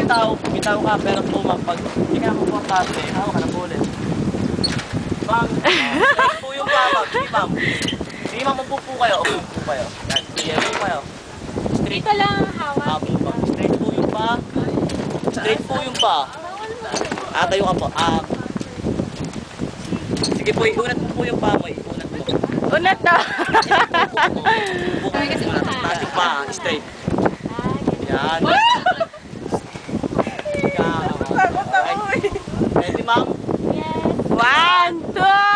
bitaw ka, pero po pag hindi ka komportable, hawak ka ng bullet. Ma'am, straight po yung paa, ma'am. Sige, ma'am. Sige, ma'am, upo po kayo. Upo po kayo. Sige, upo kayo. Dito lang hawak. Straight po yung paa. Straight po yung paa. Tayo ka po. Sige po, iunat mo po yung paa mo. Iunat mo. Unat to. Taas yung paa, straight. Yan. Ready, ma'am? Yes. 1, 2.